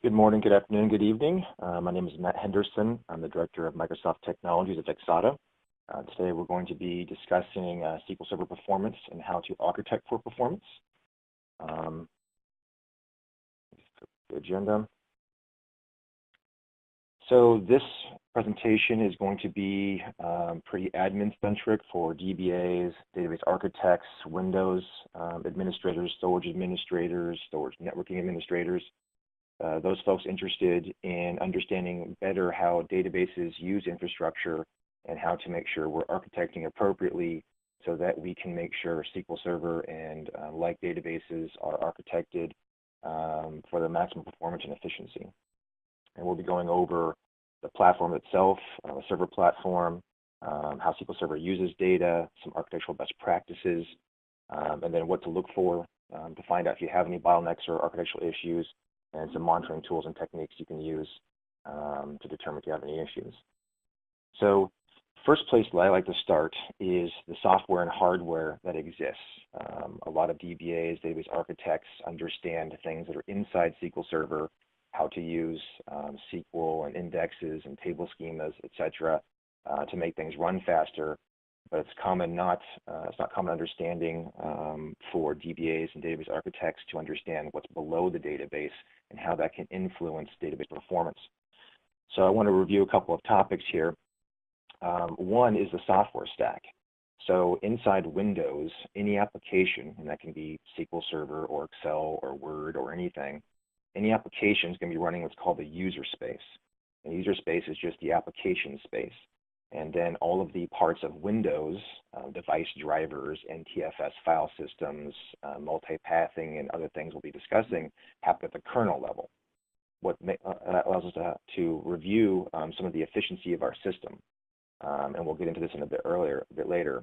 Good morning, good afternoon, good evening. My name is Matt Henderson. I'm the Director of Microsoft Technologies at Exata. Today we're going to be discussing SQL Server performance and how to architect for performance. The agenda. So this presentation is going to be pretty admin-centric for DBAs, database architects, Windows administrators, storage networking administrators. Those folks interested in understanding better how databases use infrastructure and how to make sure we're architecting appropriately so that we can make sure SQL Server and like databases are architected for the maximum performance and efficiency. And we'll be going over the platform itself, the server platform, how SQL Server uses data, some architectural best practices, and then what to look for to find out if you have any bottlenecks or architectural issues, and some monitoring tools and techniques you can use to determine if you have any issues. So first place that I like to start is the software and hardware that exists. A lot of DBAs, database architects, understand things that are inside SQL Server, how to use SQL and indexes and table schemas, etc., to make things run faster. But it's not common understanding for DBAs and database architects to understand what's below the database and how that can influence database performance. So I want to review a couple of topics here. One is the software stack. So inside Windows, any application, and that can be SQL Server or Excel or Word or anything, any application is going to be running what's called the user space. And user space is just the application space. And then all of the parts of Windows, device drivers, NTFS file systems, multipathing, and other things we'll be discussing happen at the kernel level. What allows us to review some of the efficiency of our system. And we'll get into this in a bit later.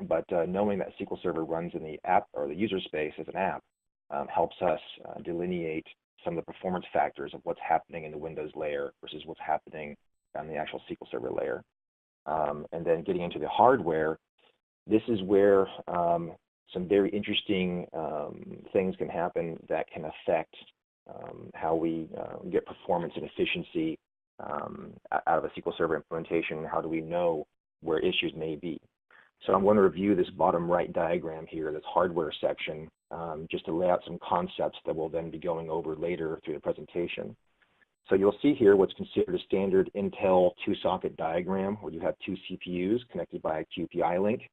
But knowing that SQL Server runs in the app or the user space as an app helps us delineate some of the performance factors of what's happening in the Windows layer versus what's happening on the actual SQL Server layer. And then getting into the hardware, this is where some very interesting things can happen that can affect how we get performance and efficiency out of a SQL Server implementation. How do we know where issues may be? So I'm going to review this bottom right diagram here, this hardware section, just to lay out some concepts that we'll then be going over later through the presentation. So you'll see here what's considered a standard Intel two-socket diagram where you have two CPUs connected by a QPI link.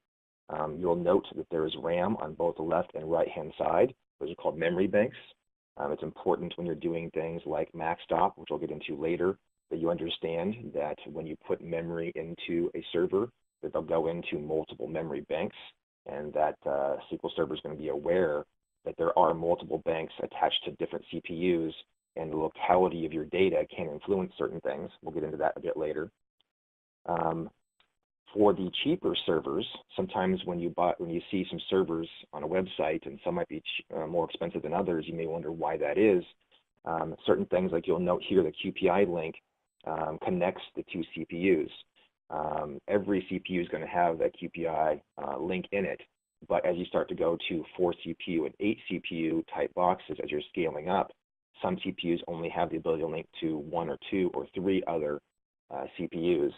You'll note that there is RAM on both the left and right-hand side. Those are called memory banks. It's important when you're doing things like MaxStop, which we'll get into later, that you understand that when you put memory into a server, that they'll go into multiple memory banks, and that SQL Server is going to be aware that there are multiple banks attached to different CPUs, and the locality of your data can influence certain things. We'll get into that a bit later. For the cheaper servers, sometimes when you see some servers on a website, and some might be more expensive than others, you may wonder why that is. Certain things, like you'll note here, the QPI link connects the two CPUs. Every CPU is going to have that QPI link in it, but as you start to go to 4 CPU and 8 CPU type boxes as you're scaling up, some CPUs only have the ability to link to 1 or 2 or 3 other CPUs.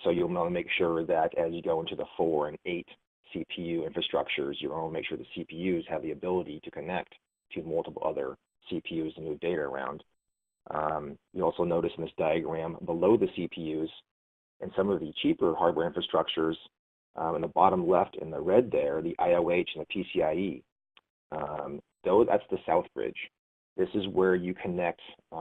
So you'll want to make sure that as you go into the 4 and 8 CPU infrastructures, you want to make sure the CPUs have the ability to connect to multiple other CPUs to move data around. You also notice in this diagram below the CPUs and some of the cheaper hardware infrastructures, in the bottom left in the red there, the IOH and the PCIe. That's the South Bridge. This is where you connect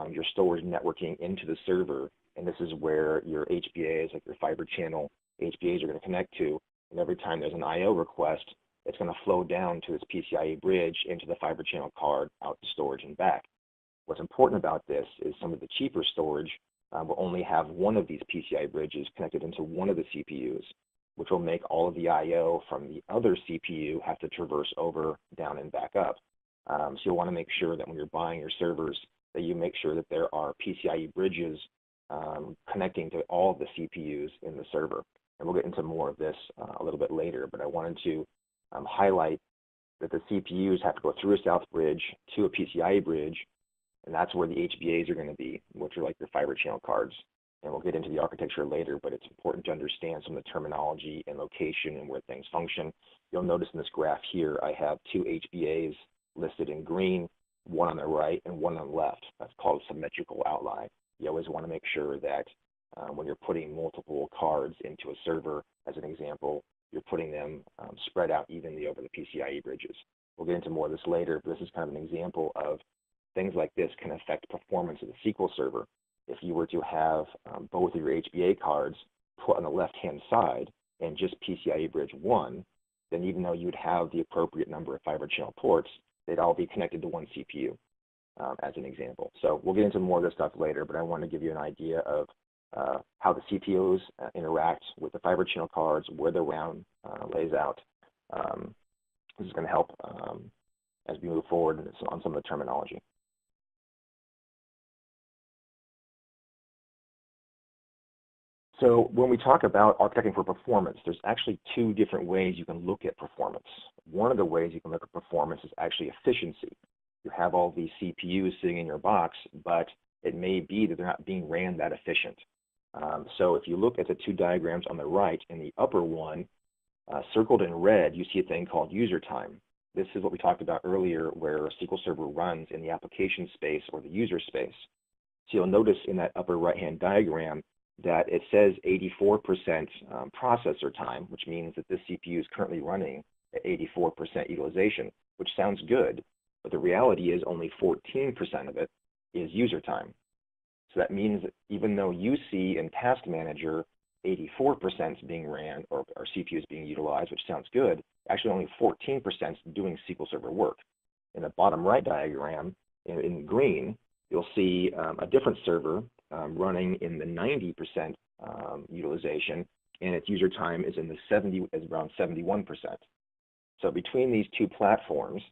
your storage networking into the server, and this is where your HBAs, like your Fibre channel HBAs, are going to connect to. And every time there's an I/O request, it's going to flow down to this PCIe bridge into the Fibre channel card, out to storage and back. What's important about this is some of the cheaper storage will only have one of these PCI bridges connected into one of the CPUs, which will make all of the I/O from the other CPU have to traverse over, down, and back up. So you'll want to make sure that when you're buying your servers, that you make sure that there are PCIe bridges connecting to all of the CPUs in the server. And we'll get into more of this a little bit later, but I wanted to highlight that the CPUs have to go through a South bridge to a PCIe bridge, And that's where the HBAs are going to be, which are like your fiber channel cards. And we'll get into the architecture later, but it's important to understand some of the terminology and location and where things function. You'll notice in this graph here, I have two HBAs listed in green, one on the right and one on the left. That's called symmetrical outline. You always want to make sure that when you're putting multiple cards into a server, as an example, you're putting them spread out evenly over the PCIe bridges. We'll get into more of this later, but this is kind of an example of things like this can affect performance of the SQL server. If you were to have both of your HBA cards put on the left-hand side and just PCIe bridge 1, then even though you'd have the appropriate number of fiber channel ports, they'd all be connected to one CPU, as an example. So we'll get into more of this stuff later, but I want to give you an idea of how the CPUs interact with the fiber channel cards, where the RAM lays out. This is going to help as we move forward on some of the terminology. So when we talk about architecting for performance, there's actually two different ways you can look at performance. One of the ways you can look at performance is actually efficiency. You have all these CPUs sitting in your box, but it may be that they're not being ran that efficient. So if you look at the two diagrams on the right, in the upper one, circled in red, you see a thing called user time. This is what we talked about earlier, where a SQL Server runs in the application space or the user space. So you'll notice in that upper right-hand diagram that it says 84% processor time, which means that this CPU is currently running at 84% utilization, which sounds good, but the reality is only 14% of it is user time. So that means that even though you see in Task Manager 84% is being ran, or CPU is being utilized, which sounds good, actually only 14% is doing SQL Server work. In the bottom right diagram, in green, you'll see a different server running in the 90% utilization, and its user time is in the around 71%. So between these two platforms,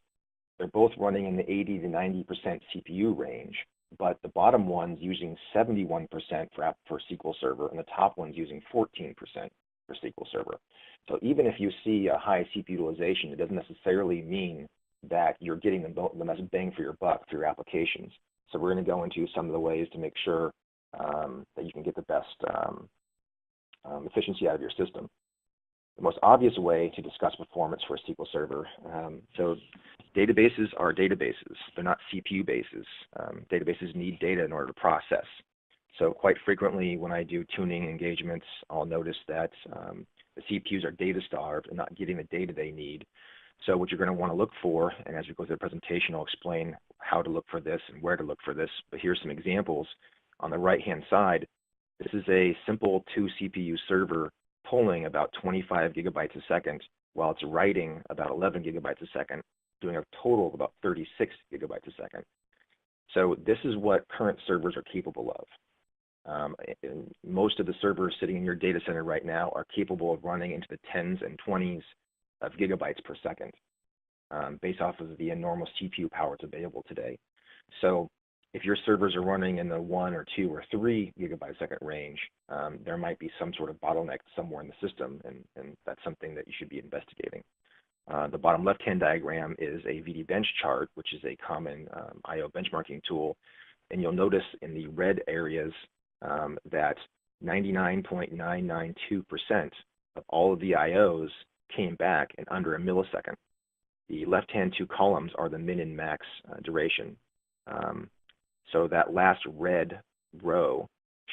they're both running in the 80 to 90% CPU range, but the bottom one's using 71% for SQL Server, and the top one's using 14% for SQL Server. So even if you see a high CPU utilization, it doesn't necessarily mean that you're getting the best bang for your buck for your applications. So we're going to go into some of the ways to make sure that you can get the best efficiency out of your system. The most obvious way to discuss performance for a SQL Server, so databases are databases. They're not CPU bases. Databases need data in order to process. So quite frequently when I do tuning engagements, I'll notice that the CPUs are data starved and not getting the data they need. So what you're going to want to look for, and as we go through the presentation, I'll explain how to look for this and where to look for this, but here's some examples. On the right-hand side, this is a simple 2 CPU server pulling about 25 gigabytes a second, while it's writing about 11 gigabytes a second, doing a total of about 36 gigabytes a second. So this is what current servers are capable of. Most of the servers sitting in your data center right now are capable of running into the 10s and 20s of gigabytes per second, based off of the enormous CPU power that's available today. So if your servers are running in the 1 or 2 or 3 gigabyte a second range, there might be some sort of bottleneck somewhere in the system, and that's something that you should be investigating. The bottom left-hand diagram is a VD bench chart, which is a common I/O benchmarking tool, and you'll notice in the red areas that 99.992% of all of the I/Os came back in under a millisecond. The left-hand two columns are the min and max duration. So that last red row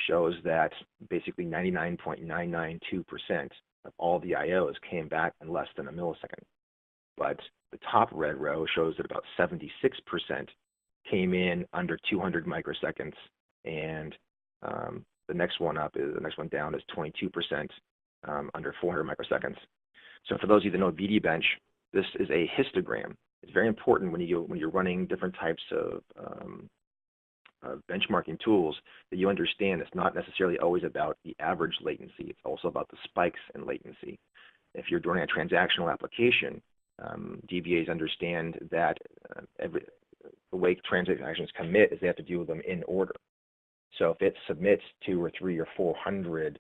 shows that basically 99.992% of all the I/Os came back in less than a millisecond. But the top red row shows that about 76% came in under 200 microseconds, and the next one down is 22% under 400 microseconds. So for those of you that know VD Bench, this is a histogram. It's very important when you're running different types of benchmarking tools that you understand it's not necessarily always about the average latency. It's also about the spikes in latency. If you're doing a transactional application, DBAs understand that the way transactions commit is they have to do them in order. So if it submits 200 or 300 or 400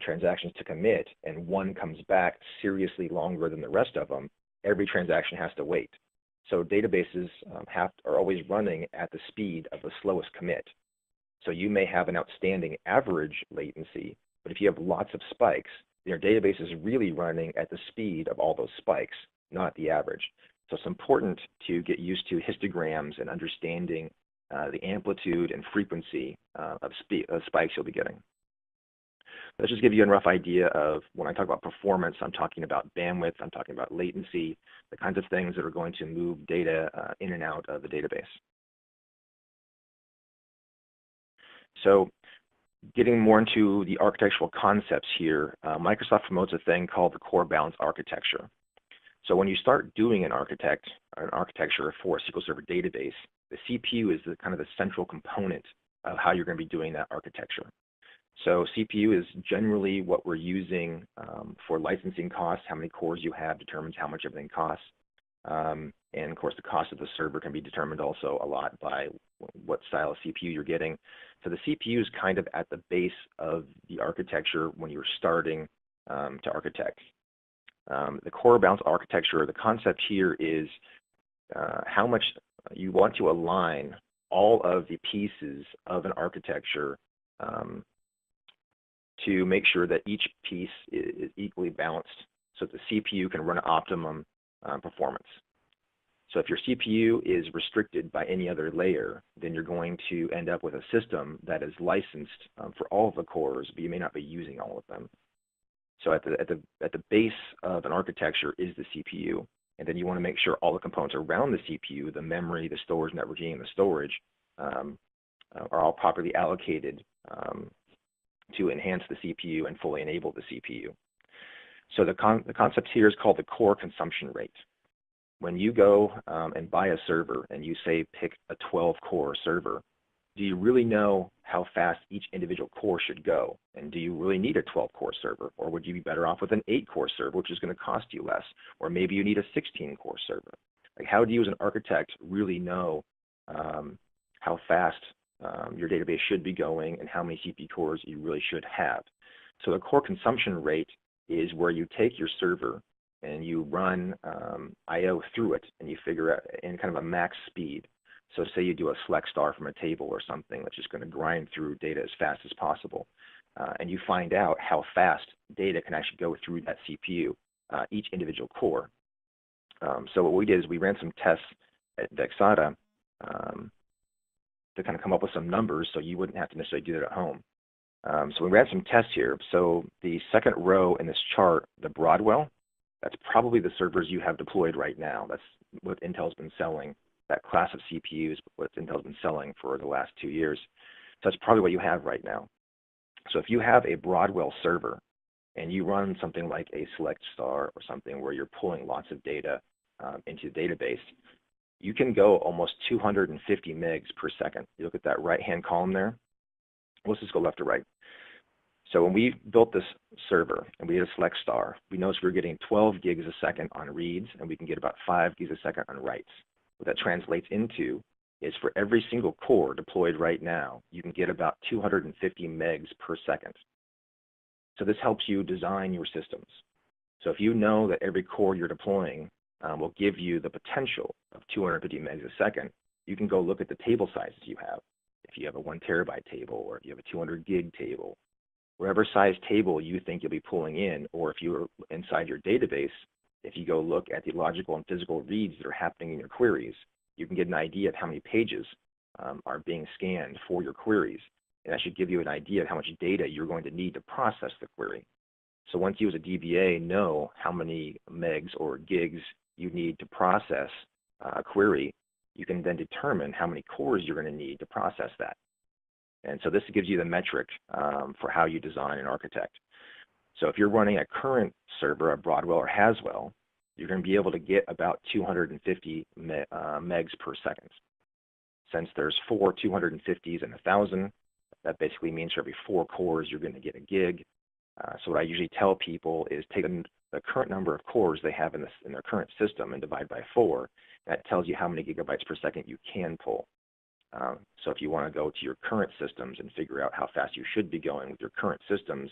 transactions to commit, and one comes back seriously longer than the rest of them, every transaction has to wait. So databases are always running at the speed of the slowest commit. So you may have an outstanding average latency, but if you have lots of spikes, your database is really running at the speed of all those spikes, not the average. So it's important to get used to histograms and understanding the amplitude and frequency of spikes you'll be getting. Let's just give you a rough idea of when I talk about performance, I'm talking about bandwidth, I'm talking about latency, the kinds of things that are going to move data in and out of the database. So getting more into the architectural concepts here, Microsoft promotes a thing called the core balance architecture. So when you start doing an architecture for a SQL Server database, the CPU is the kind of the central component of how you're going to be doing that architecture. So CPU is generally what we're using for licensing costs. How many cores you have determines how much everything costs. And of course, the cost of the server can be determined also a lot by what style of CPU you're getting. So the CPU is kind of at the base of the architecture when you're starting to architect. The core balance architecture, the concept here is how much you want to align all of the pieces of an architecture to make sure that each piece is equally balanced so that the CPU can run optimum performance. So if your CPU is restricted by any other layer, then you're going to end up with a system that is licensed for all of the cores, but you may not be using all of them. So at the base of an architecture is the CPU, and then you want to make sure all the components around the CPU, the memory, the storage, networking, and the storage, are all properly allocated to enhance the CPU and fully enable the CPU. So the concept here is called the core consumption rate. When you go and buy a server and you say pick a 12-core server, do you really know how fast each individual core should go? And do you really need a 12-core server? Or would you be better off with an 8-core server, which is going to cost you less? Or maybe you need a 16-core server. Like, how do you as an architect really know how fast your database should be going and how many CPU cores you really should have? So the core consumption rate is where you take your server and you run I/O through it, and you figure out in kind of a max speed. So say you do a select star from a table or something that's just going to grind through data as fast as possible, and you find out how fast data can actually go through that CPU, each individual core. So what we did is we ran some tests at Vexata to kind of come up with some numbers so you wouldn't have to necessarily do that at home. So we ran some tests here. So the second row in this chart, the Broadwell, that's probably the servers you have deployed right now. That's what Intel's been selling. That class of CPUs, what Intel's been selling for the last 2 years. So that's probably what you have right now. So if you have a Broadwell server and you run something like a select star or something where you're pulling lots of data into the database, you can go almost 250 megs per second. You look at that right-hand column there. Let's just go left to right. So when we built this server and we did a select star, we noticed we were getting 12 gigs a second on reads, and we can get about 5 gigs a second on writes. What that translates into is for every single core deployed right now, you can get about 250 megs per second. So this helps you design your systems. So if you know that every core you're deploying will give you the potential of 250 megs a second, you can go look at the table sizes you have. If you have a 1 terabyte table, or if you have a 200 gig table, whatever size table you think you'll be pulling in, or if you're inside your database, if you go look at the logical and physical reads that are happening in your queries, you can get an idea of how many pages are being scanned for your queries. And that should give you an idea of how much data you're going to need to process the query. So once you as a DBA know how many megs or gigs you need to process a query, you can then determine how many cores you're going to need to process that. And so this gives you the metric for how you design and architect. So if you're running a current server, a Broadwell or Haswell, you're going to be able to get about 250 megs per second. Since there's 4 250s and 1,000, that basically means for every 4 cores, you're going to get a gig. So what I usually tell people is take the current number of cores they have in their current system and divide by 4. That tells you how many gigabytes per second you can pull. So if you want to go to your current systems and figure out how fast you should be going with your current systems,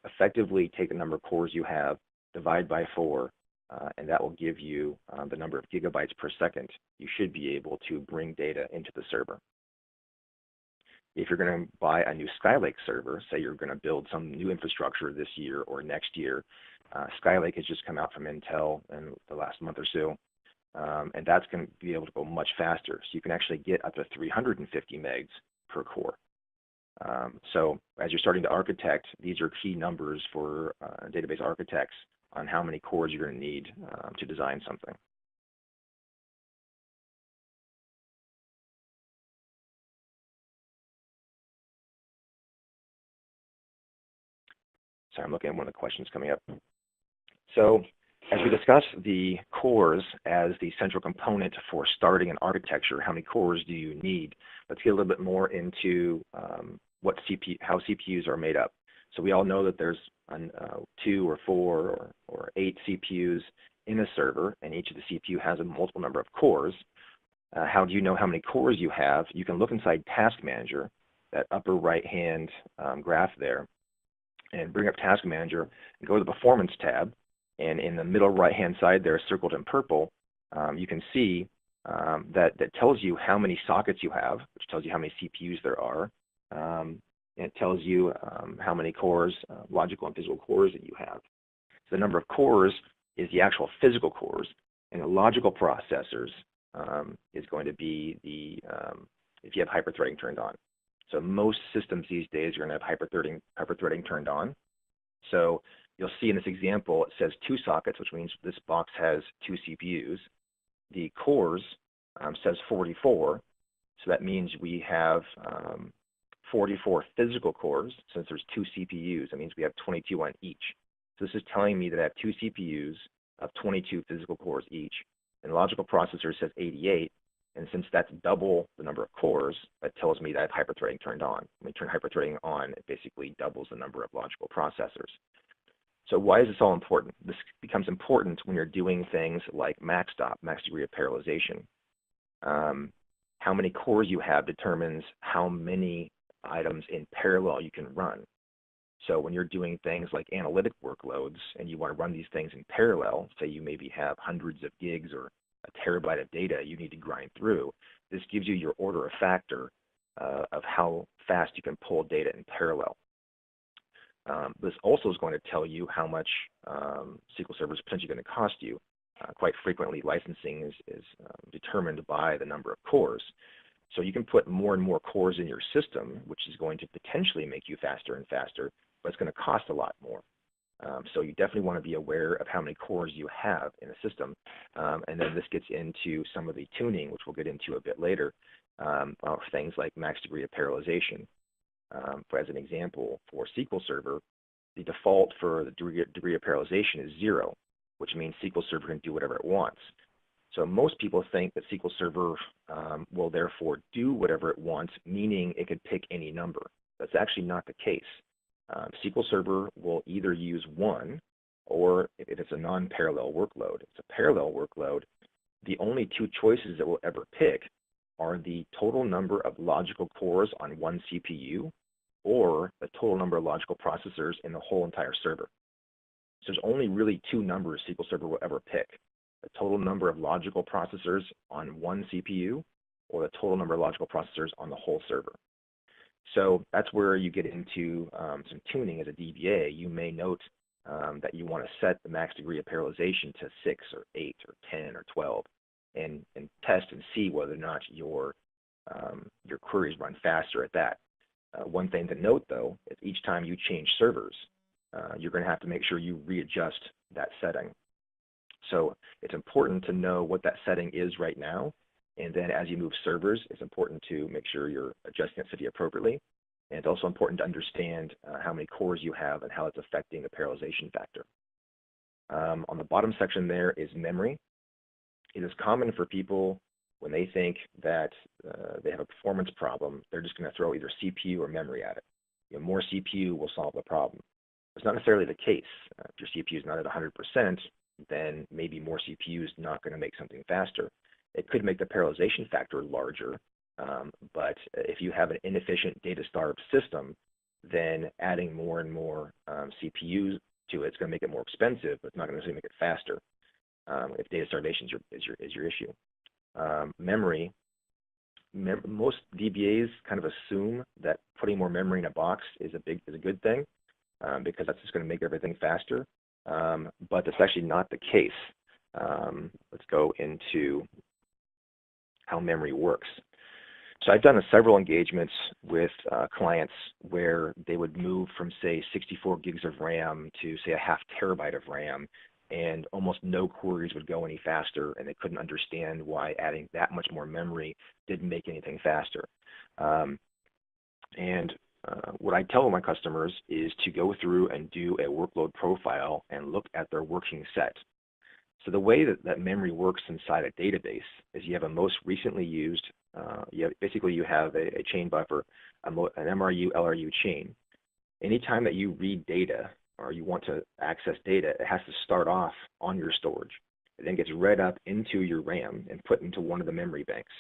effectively take the number of cores you have, divide by 4, and that will give you the number of gigabytes per second you should be able to bring data into the server. If you're going to buy a new Skylake server, say you're going to build some new infrastructure this year or next year, Skylake has just come out from Intel in the last month or so, and that's going to be able to go much faster. So you can actually get up to 350 megs per core. So as you're starting to architect, these are key numbers for database architects on how many cores you're going to need to design something. Sorry, I'm looking at one of the questions coming up. So as we discuss the cores as the central component for starting an architecture, how many cores do you need? Let's get a little bit more into how CPUs are made up. So we all know that there's 2 or 4 or 8 CPUs in a server, and each of the CPU has a multiple number of cores. How do you know how many cores you have? You can look inside Task Manager, that upper right-hand graph there, and bring up Task Manager and go to the Performance tab. And in the middle right-hand side there, circled in purple, you can see that tells you how many sockets you have, which tells you how many CPUs there are. And it tells you how many cores, logical and physical cores that you have. So the number of cores is the actual physical cores, and the logical processors is going to be the if you have hyperthreading turned on. So most systems these days are going to have hyperthreading turned on. So you'll see in this example, it says 2 sockets, which means this box has 2 CPUs. The cores says 44, so that means we have 44 physical cores. Since there's 2 CPUs, that means we have 22 on each. So this is telling me that I have 2 CPUs of 22 physical cores each, and the logical processor says 88, and since that's double the number of cores, that tells me that I have hyperthreading turned on. When we turn hyperthreading on, it basically doubles the number of logical processors. So why is this all important? This becomes important when you're doing things like MaxDOP, max degree of parallelization. How many cores you have determines how many items in parallel you can run. So when you're doing things like analytic workloads and you want to run these things in parallel, say you maybe have hundreds of gigs or a terabyte of data you need to grind through, this gives you your order of factor of how fast you can pull data in parallel. This also is going to tell you how much SQL Server is potentially going to cost you. Quite frequently, licensing is determined by the number of cores. So you can put more and more cores in your system, which is going to potentially make you faster and faster, but it's going to cost a lot more. So you definitely want to be aware of how many cores you have in a system. And then this gets into some of the tuning, which we'll get into a bit later, of things like max degree of parallelization. As an example, for SQL Server, the default for the degree of parallelization is 0, which means SQL Server can do whatever it wants. So most people think that SQL Server will therefore do whatever it wants, meaning it could pick any number. That's actually not the case. SQL Server will either use 1, or if it's a non-parallel workload, it's a parallel workload, the only 2 choices it will ever pick are the total number of logical cores on one CPU or the total number of logical processors in the whole entire server. So there's only really 2 numbers SQL Server will ever pick: the total number of logical processors on one CPU or the total number of logical processors on the whole server. So that's where you get into some tuning as a DBA. You may note that you want to set the max degree of parallelization to 6 or 8 or 10 or 12 and test and see whether or not your queries run faster at that. One thing to note, though, is each time you change servers, you're going to have to make sure you readjust that setting. So it's important to know what that setting is right now, and then as you move servers, it's important to make sure you're adjusting that setting appropriately. And it's also important to understand how many cores you have and how it's affecting the parallelization factor. On the bottom section there is memory. It is common for people, when they think that they have a performance problem, they're just going to throw either CPU or memory at it. More CPU will solve the problem. It's not necessarily the case. If your CPU is not at 100%, then maybe more CPU is not going to make something faster. It could make the parallelization factor larger, but if you have an inefficient data-starved system, then adding more and more CPUs to it is going to make it more expensive, but it's not going to necessarily make it faster. if data starvation is your issue. Memory. Most DBAs kind of assume that putting more memory in a box is a good thing because that's just going to make everything faster. But that's actually not the case. Let's go into how memory works. So I've done several engagements with clients where they would move from, say, 64 gigs of RAM to, say, a half terabyte of RAM, and almost no queries would go any faster, and they couldn't understand why adding that much more memory didn't make anything faster. What I tell my customers is to go through and do a workload profile and look at their working set. So the way that memory works inside a database is you have a most recently used, basically you have a chain buffer, an MRU, LRU chain. Anytime that you read data or you want to access data, it has to start off on your storage. It then gets read up into your RAM and put into one of the memory banks.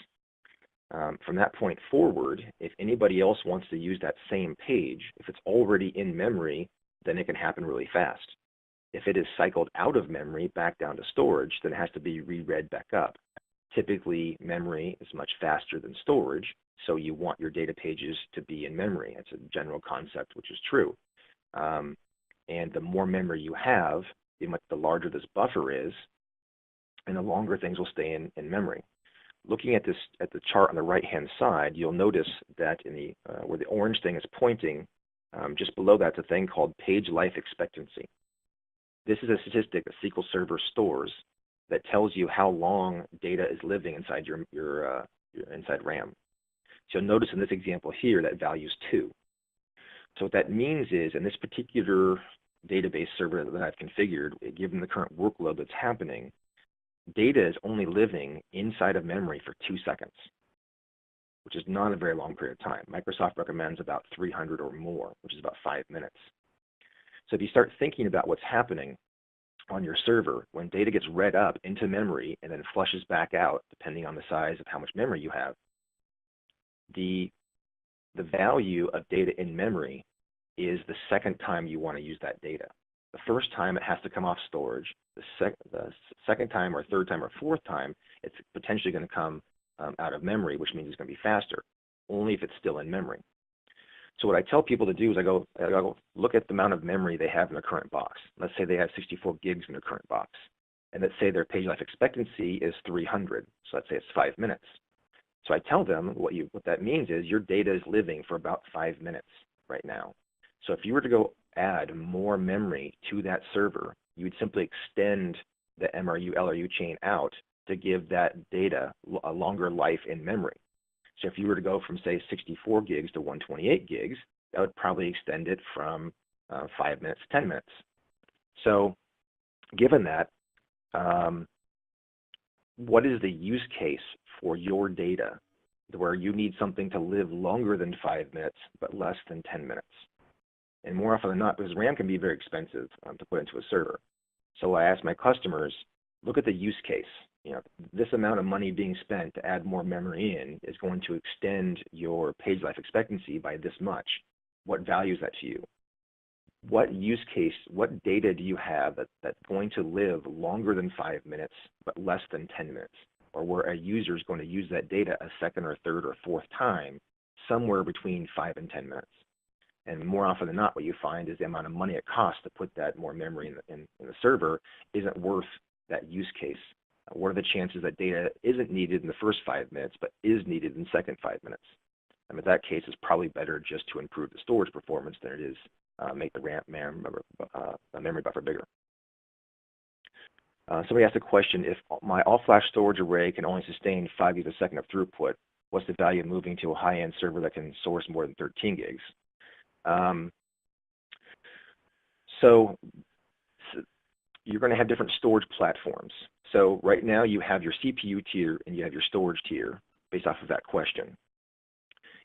From that point forward, if anybody else wants to use that same page, if it's already in memory, then it can happen really fast. If it is cycled out of memory back down to storage, then it has to be reread back up. Typically, memory is much faster than storage, so you want your data pages to be in memory. It's a general concept, which is true. And the more memory you have, the larger this buffer is, and the longer things will stay in memory. Looking at the chart on the right-hand side, you'll notice that in the where the orange thing is pointing, just below that's a thing called page life expectancy. This is a statistic that SQL Server stores that tells you how long data is living inside your inside RAM. So you'll notice in this example here that value is 2. So what that means is, in this particular database server that I've configured, given the current workload that's happening, data is only living inside of memory for 2 seconds, which is not a very long period of time. Microsoft recommends about 300 or more, which is about 5 minutes. So if you start thinking about what's happening on your server, when data gets read up into memory and then flushes back out, depending on the size of how much memory you have, the value of data in memory is the second time you want to use that data. The first time it has to come off storage. The second time or third time or fourth time, it's potentially going to come out of memory, which means it's going to be faster, only if it's still in memory. So what I tell people to do is I go look at the amount of memory they have in their current box. Let's say they have 64 gigs in their current box. And let's say their page life expectancy is 300. So let's say it's 5 minutes. So I tell them what that means is your data is living for about 5 minutes right now. So if you were to go add more memory to that server, you would simply extend the MRU, LRU chain out to give that data a longer life in memory. So if you were to go from, say, 64 gigs to 128 gigs, that would probably extend it from 5 minutes to 10 minutes. So given that, what is the use case for your data where you need something to live longer than 5 minutes but less than 10 minutes? And more often than not, because RAM can be very expensive to put into a server. So I ask my customers, look at the use case. This amount of money being spent to add more memory in is going to extend your page life expectancy by this much. What value is that to you? What use case, what data do you have that's going to live longer than 5 minutes but less than 10 minutes? Or where a user is going to use that data a second or third or fourth time, somewhere between 5 and 10 minutes. And more often than not, what you find is the amount of money it costs to put that more memory in the server isn't worth that use case. What are the chances that data isn't needed in the first 5 minutes, but is needed in the second 5 minutes? And in that case, it's probably better just to improve the storage performance than it is make the memory buffer bigger. Somebody asked a question, if my all-flash storage array can only sustain 5 gigs a second of throughput, what's the value of moving to a high-end server that can source more than 13 gigs? So you're going to have different storage platforms. So right now you have your CPU tier and you have your storage tier based off of that question.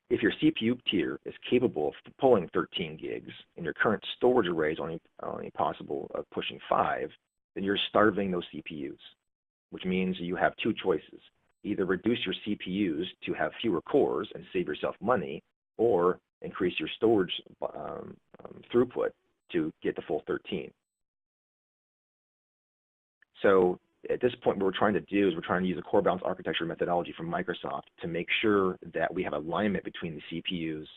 If your CPU tier is capable of pulling 13 gigs and your current storage array is only possible of pushing 5, then you're starving those CPUs, which means you have two choices. Either reduce your CPUs to have fewer cores and save yourself money, or increase your storage throughput to get the full 13. So at this point, what we're trying to do is we're trying to use a core balance architecture methodology from Microsoft to make sure that we have alignment between the CPUs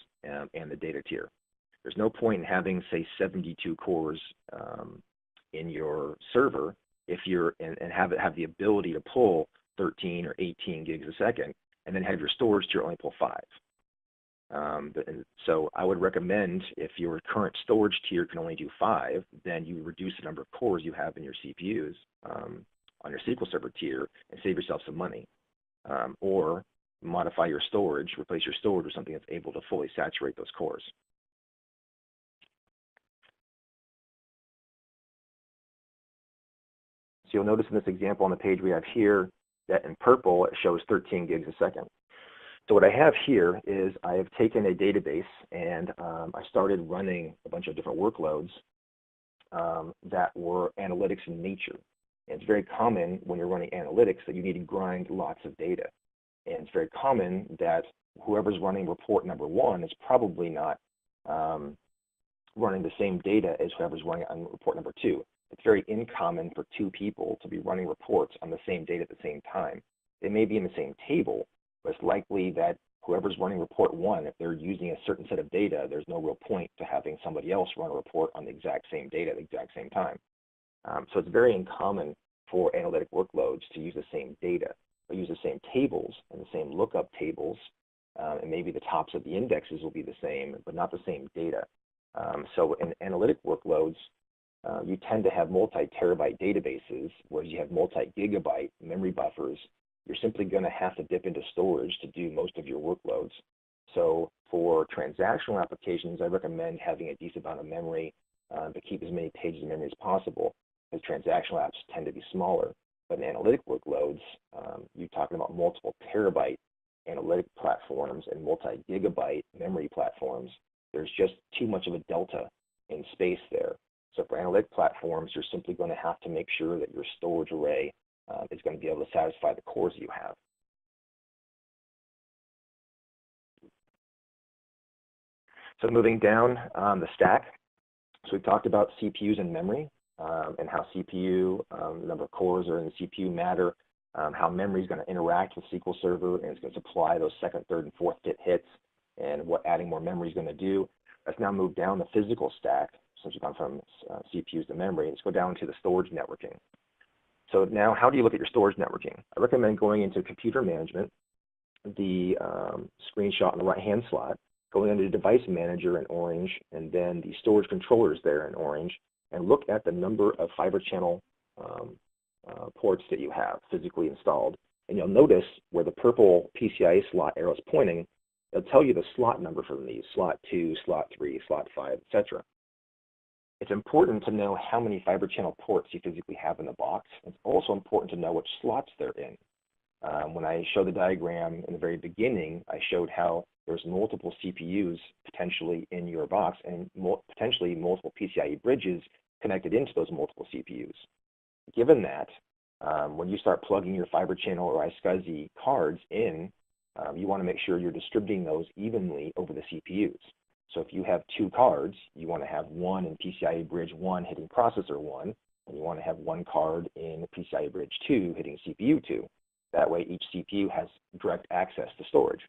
and the data tier. There's no point in having, say, 72 cores in your server if you're and have the ability to pull 13 or 18 gigs a second, and then have your storage tier only pull 5. So I would recommend, if your current storage tier can only do 5, then you reduce the number of cores you have in your CPUs on your SQL Server tier and save yourself some money. Or modify your storage, replace your storage with something that's able to fully saturate those cores. So you'll notice in this example on the page we have here that in purple it shows 13 gigs a second. So what I have here is I have taken a database and I started running a bunch of different workloads that were analytics in nature. And it's very common when you're running analytics that you need to grind lots of data. And it's very common that whoever's running report number 1 is probably not running the same data as whoever's running on report number 2. It's very uncommon for 2 people to be running reports on the same data at the same time. They may be in the same table, but it's likely that whoever's running report 1, if they're using a certain set of data, there's no real point to having somebody else run a report on the exact same data at the exact same time. So it's very uncommon for analytic workloads to use the same data. They'll use the same tables and the same lookup tables, and maybe the tops of the indexes will be the same, but not the same data. So in analytic workloads, you tend to have multi-terabyte databases where you have multi-gigabyte memory buffers. You're simply going to have to dip into storage to do most of your workloads. So for transactional applications, I recommend having a decent amount of memory to keep as many pages of memory as possible, because transactional apps tend to be smaller. But in analytic workloads, you're talking about multiple terabyte analytic platforms and multi-gigabyte memory platforms. There's just too much of a delta in space there. So for analytic platforms, you're simply going to have to make sure that your storage array is going to be able to satisfy the cores you have. So moving down the stack, so we've talked about CPUs and memory, and how CPU, the number of cores are in the CPU matter, how memory is going to interact with SQL Server, and it's going to supply those second, third, and fourth bit hits, and what adding more memory is going to do. Let's now move down the physical stack, since we've gone from CPUs to memory. Let's go down to the storage networking. So now, how do you look at your storage networking? I recommend going into computer management, the screenshot in the right-hand slot, going into device manager in orange, and then the storage controllers there in orange, and look at the number of fiber channel ports that you have physically installed. And you'll notice where the purple PCIe slot arrow is pointing, it'll tell you the slot number for these, slot 2, slot 3, slot 5, etc. It's important to know how many fiber channel ports you physically have in the box. It's also important to know which slots they're in. When I showed the diagram in the very beginning, I showed how there's multiple CPUs potentially in your box and potentially multiple PCIe bridges connected into those multiple CPUs. Given that, when you start plugging your fiber channel or iSCSI cards in, you want to make sure you're distributing those evenly over the CPUs. So if you have 2 cards, you want to have one in PCIe bridge 1 hitting processor 1, and you want to have 1 card in PCIe bridge 2 hitting CPU 2. That way each CPU has direct access to storage.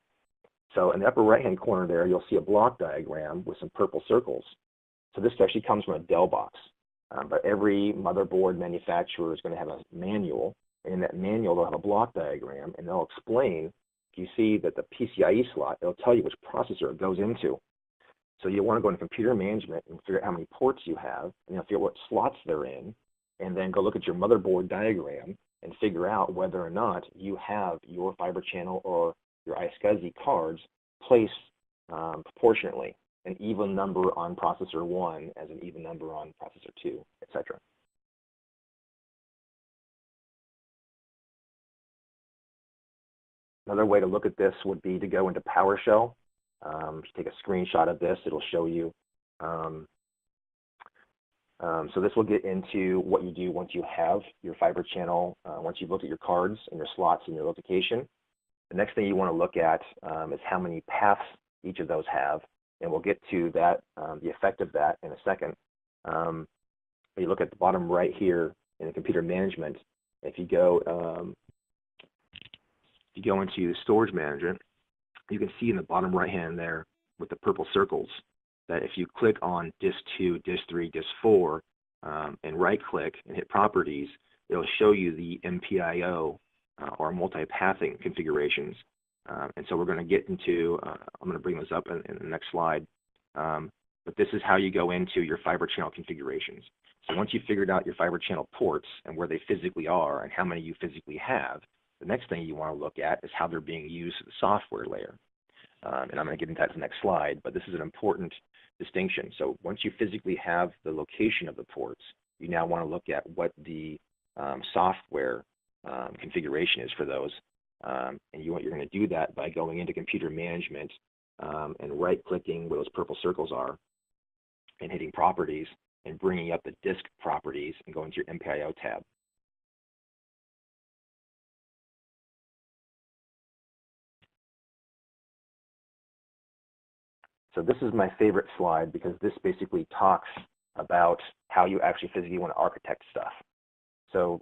So in the upper right-hand corner there, you'll see a block diagram with some purple circles. So this actually comes from a Dell box. But every motherboard manufacturer is going to have a manual, and in that manual they'll have a block diagram, and they'll explain, if you see that the PCIe slot, it'll tell you which processor it goes into. So you want to go into computer management and figure out how many ports you have, and figure out what slots they're in, and then go look at your motherboard diagram and figure out whether or not you have your fiber channel or your iSCSI cards placed proportionately, an even number on processor 1 as an even number on processor 2, etc. Another way to look at this would be to go into PowerShell. If you take a screenshot of this, it'll show you. So this will get into what you do once you have your fiber channel, once you've looked at your cards and your slots and your location. The next thing you want to look at is how many paths each of those have, and we'll get to that, the effect of that in a second. You look at the bottom right here in the computer management, If you go into storage management, you can see in the bottom right hand there with the purple circles that if you click on disk 2, disk 3, disk 4, and right click and hit properties, it'll show you the MPIO or multi-pathing configurations. And so we're going to get into, I'm going to bring this up in the next slide, but this is how you go into your fiber channel configurations. So once you've figured out your fiber channel ports and where they physically are and how many you physically have, the next thing you want to look at is how they're being used at the software layer. And I'm going to get into that in the next slide, but this is an important distinction. So once you physically have the location of the ports, you now want to look at what the software configuration is for those. And you're going to do that by going into computer management and right-clicking where those purple circles are and hitting properties and bringing up the disk properties and going to your MPIO tab. So this is my favorite slide because this basically talks about how you actually physically want to architect stuff. So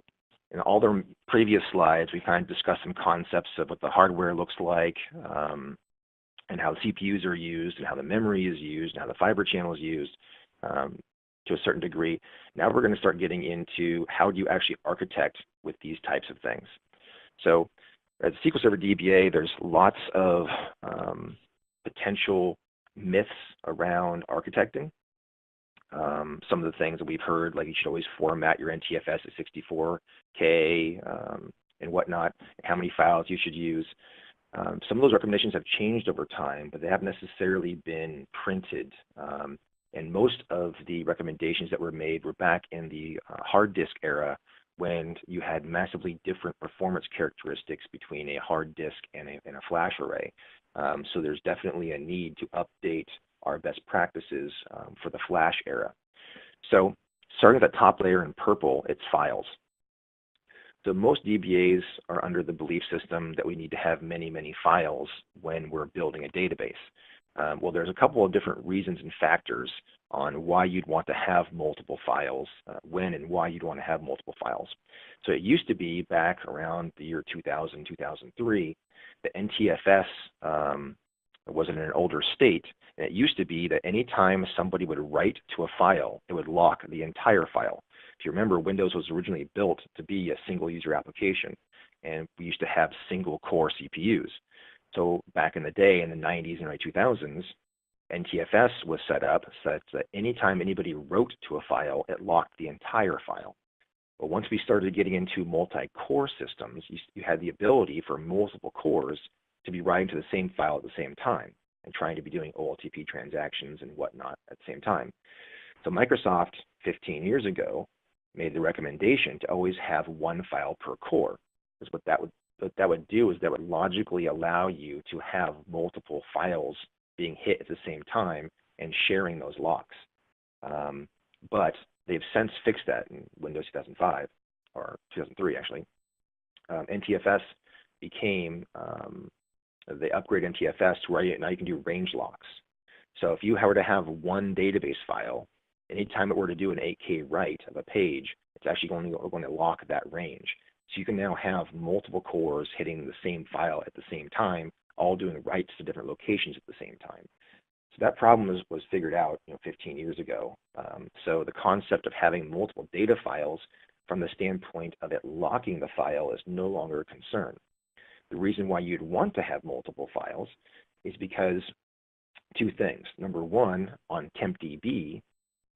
in all the previous slides, we kind of discussed some concepts of what the hardware looks like and how the CPUs are used and how the memory is used and how the fiber channel is used to a certain degree. Now we're going to start getting into how do you actually architect with these types of things. So at SQL Server DBA, there's lots of potential myths around architecting. Some of the things that we've heard, like you should always format your NTFS at 64K and whatnot, how many files you should use. Some of those recommendations have changed over time, but they haven't necessarily been printed. And most of the recommendations that were made were back in the hard disk era when you had massively different performance characteristics between a hard disk and a flash array. So there's definitely a need to update our best practices for the flash era. So starting at the top layer in purple, it's files. So most DBAs are under the belief system that we need to have many, many files when we're building a database. Well, there's a couple of different reasons and factors on why you'd want to have multiple files, when and why you'd want to have multiple files. So it used to be back around the year 2000, 2003, the NTFS was in an older state, and it used to be that anytime somebody would write to a file, it would lock the entire file. If you remember, Windows was originally built to be a single user application, and we used to have single core CPUs. So back in the day, in the 90s and early 2000s, NTFS was set up such that anytime anybody wrote to a file, it locked the entire file. But once we started getting into multi-core systems, you had the ability for multiple cores to be writing to the same file at the same time and trying to be doing OLTP transactions and whatnot at the same time. So Microsoft 15 years ago made the recommendation to always have one file per core. Because what that would do is that would logically allow you to have multiple files being hit at the same time and sharing those locks. But they've since fixed that in Windows 2005, or 2003 actually. NTFS became, they upgraded NTFS to where now you can do range locks. So if you were to have one database file, anytime it were to do an 8K write of a page, it's actually going to lock that range. So you can now have multiple cores hitting the same file at the same time, all doing writes to different locations at the same time. So that problem was figured out 15 years ago. So the concept of having multiple data files from the standpoint of it locking the file is no longer a concern. The reason why you'd want to have multiple files is because two things. Number one, on tempdb,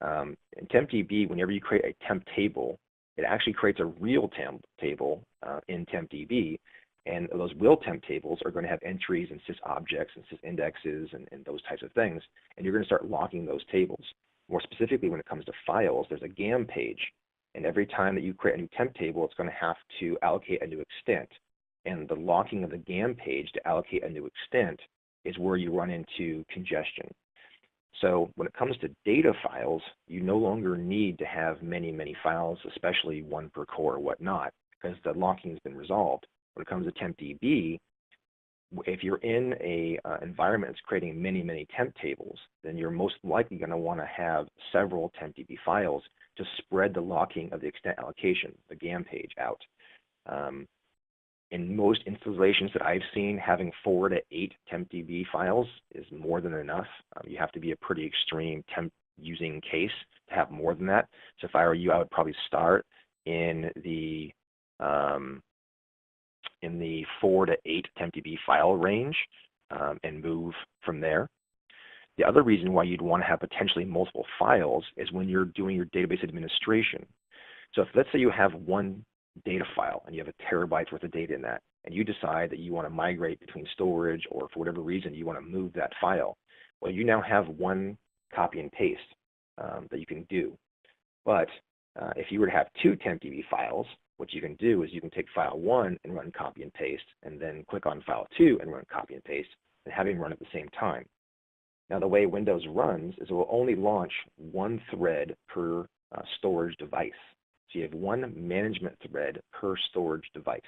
in tempdb, whenever you create a temp table, it actually creates a real temp table in tempdb, and those real temp tables are going to have entries and sysobjects and sysindexes and those types of things, and you're going to start locking those tables. More specifically, when it comes to files, there's a GAM page, and every time that you create a new temp table, it's going to have to allocate a new extent, and the locking of the GAM page to allocate a new extent is where you run into congestion. So when it comes to data files, you no longer need to have many, many files, especially one per core or whatnot, because the locking has been resolved. When it comes to tempdb, if you're in a environment that's creating many, many temp tables, then you're most likely going to want to have several tempdb files to spread the locking of the extent allocation, the GAM page, out. In most installations that I've seen, having 4 to 8 tempdb files is more than enough. You have to be a pretty extreme temp using case to have more than that. So if I were you, I would probably start in the 4 to 8 tempdb file range and move from there. The other reason why you'd want to have potentially multiple files is when you're doing your database administration. So if, let's say you have one data file and you have a terabyte worth of data in that, and you decide that you want to migrate between storage, or for whatever reason you want to move that file, well, you now have one copy and paste that you can do. But if you were to have 2 tempdb files, what you can do is you can take file 1 and run copy and paste, and then click on file 2 and run copy and paste, and have them run at the same time. Now, the way Windows runs is it will only launch one thread per storage device. So you have one management thread per storage device.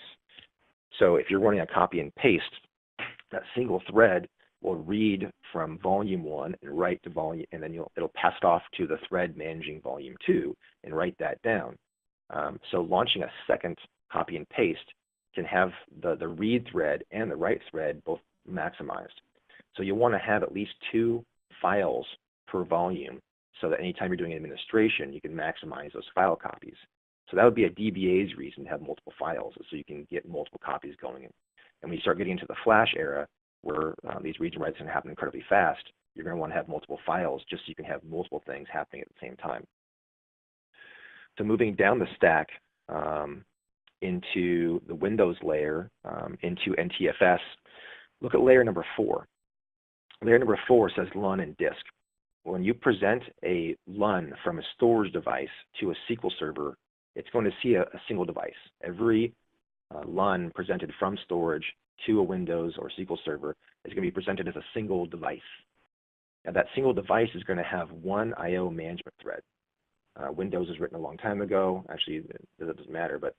So if you're running a copy and paste, that single thread will read from volume 1 and write to volume, and then it'll pass it off to the thread managing volume 2 and write that down. So launching a second copy and paste can have the read thread and the write thread both maximized. So you want to have at least 2 files per volume, so that anytime you're doing administration, you can maximize those file copies. So that would be a DBA's reason to have multiple files, so you can get multiple copies going. And when you start getting into the Flash era, where these reads and writes can happen incredibly fast, you're going to want to have multiple files just so you can have multiple things happening at the same time. So moving down the stack into the Windows layer, into NTFS, look at layer number 4. Layer number 4 says LUN and disk. When you present a LUN from a storage device to a SQL server, it's going to see a single device. Every LUN presented from storage to a Windows or SQL server is going to be presented as a single device. Now, that single device is going to have one I/O management thread. Windows was written a long time ago. Actually, it doesn't matter, but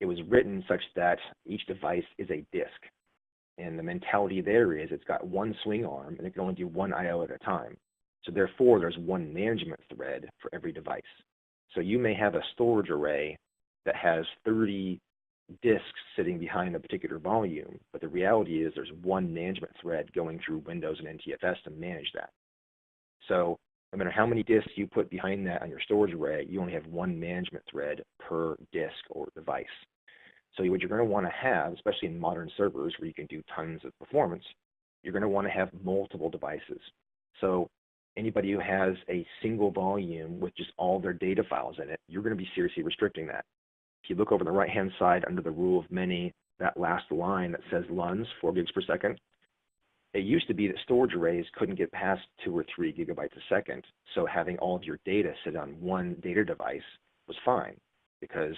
it was written such that each device is a disk. And the mentality there is it's got one swing arm and it can only do one I/O at a time. So therefore, there's one management thread for every device. So you may have a storage array that has 30 disks sitting behind a particular volume, but the reality is there's one management thread going through Windows and NTFS to manage that. So no matter how many disks you put behind that on your storage array, you only have one management thread per disk or device. So what you're going to want to have, especially in modern servers where you can do tons of performance, you're going to want to have multiple devices. So anybody who has a single volume with just all their data files in it, you're going to be seriously restricting that. If you look over the right-hand side under the rule of many, that last line that says LUNs, 4 gigs per second, it used to be that storage arrays couldn't get past 2 or 3 gigabytes a second. So having all of your data sit on one data device was fine, because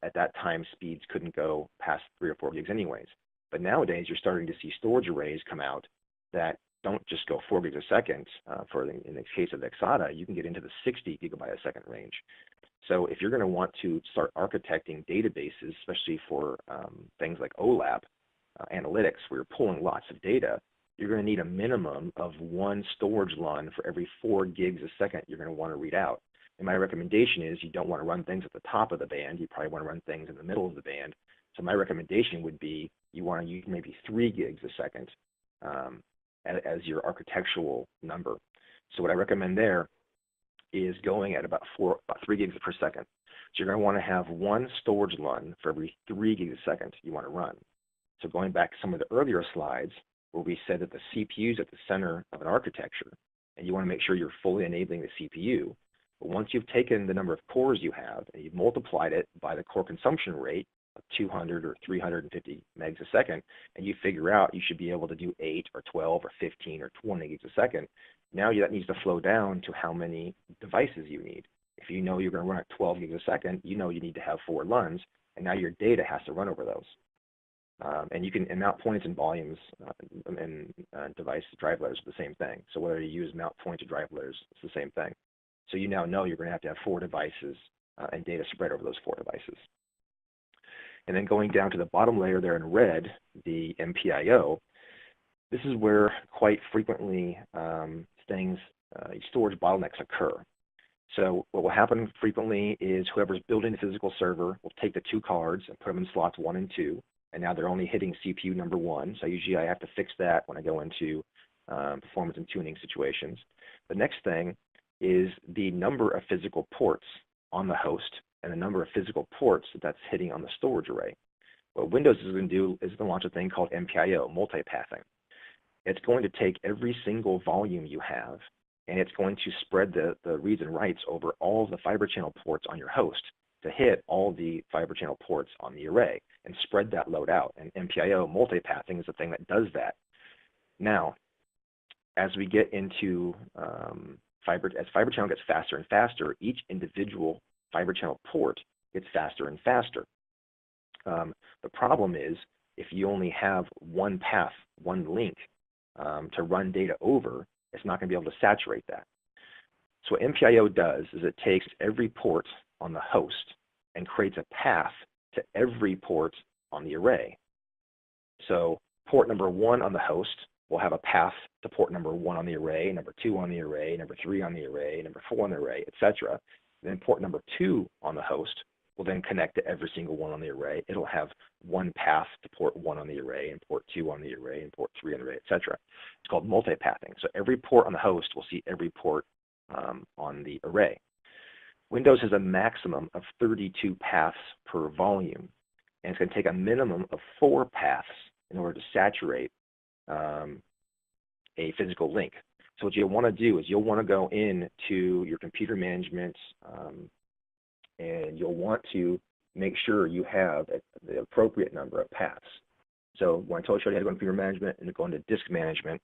at that time, speeds couldn't go past 3 or 4 gigs anyways. But nowadays, you're starting to see storage arrays come out that don't just go 4 gigs a second. In the case of Exada, you can get into the 60 gigabyte a second range. So if you're going to want to start architecting databases, especially for things like OLAP, analytics, where you're pulling lots of data, you're going to need a minimum of one storage LUN for every 4 gigs a second you're going to want to read out. And my recommendation is you don't want to run things at the top of the band. You probably want to run things in the middle of the band. So my recommendation would be you want to use maybe 3 gigs a second as your architectural number. So what I recommend there is going at about 3 gigs per second. So you're going to want to have one storage LUN for every 3 gigs a second you want to run. So going back to some of the earlier slides where we said that the CPU is at the center of an architecture, and you want to make sure you're fully enabling the CPU. But once you've taken the number of cores you have and you've multiplied it by the core consumption rate of 200 or 350 megs a second, and you figure out you should be able to do 8 or 12 or 15 or 20 gigs a second, now that needs to flow down to how many devices you need. If you know you're going to run at 12 gigs a second, you know you need to have 4 LUNs, and now your data has to run over those. And you can mount points and volumes and device drive letters are the same thing. So whether you use mount point to drive letters, it's the same thing. So you now know you're going to have 4 devices and data spread over those 4 devices. And then going down to the bottom layer there in red, the MPIO, this is where quite frequently storage bottlenecks occur. So what will happen frequently is whoever's building the physical server will take the 2 cards and put them in slots 1 and 2, and now they're only hitting CPU number 1. So usually I have to fix that when I go into performance and tuning situations. The next thing is the number of physical ports on the host and the number of physical ports that's hitting on the storage array. What Windows is going to do is to launch a thing called MPIO, multipathing. It's going to take every single volume you have, and it's going to spread the reads and writes over all of the Fibre channel ports on your host to hit all the Fibre channel ports on the array and spread that load out. And MPIO, multipathing, is the thing that does that. Now, as we get into as Fibre channel gets faster and faster, each individual Fibre channel port gets faster and faster. The problem is if you only have one path, one link to run data over, it's not going to be able to saturate that. So what MPIO does is it takes every port on the host and creates a path to every port on the array. So port number 1 on the host will have a path to port number 1 on the array, number 2 on the array, number 3 on the array, number 4 on the array, etc. Then port number 2 on the host will then connect to every single one on the array. It'll have one path to port 1 on the array, and port 2 on the array, and port 3 on the array, etc. It's called multipathing. So every port on the host will see every port on the array. Windows has a maximum of 32 paths per volume, and it's going to take a minimum of 4 paths in order to saturate a physical link. So what you'll want to do is you'll want to go into your computer management and you'll want to make sure you have the appropriate number of paths. So when I told you how to go into computer management and go into disk management,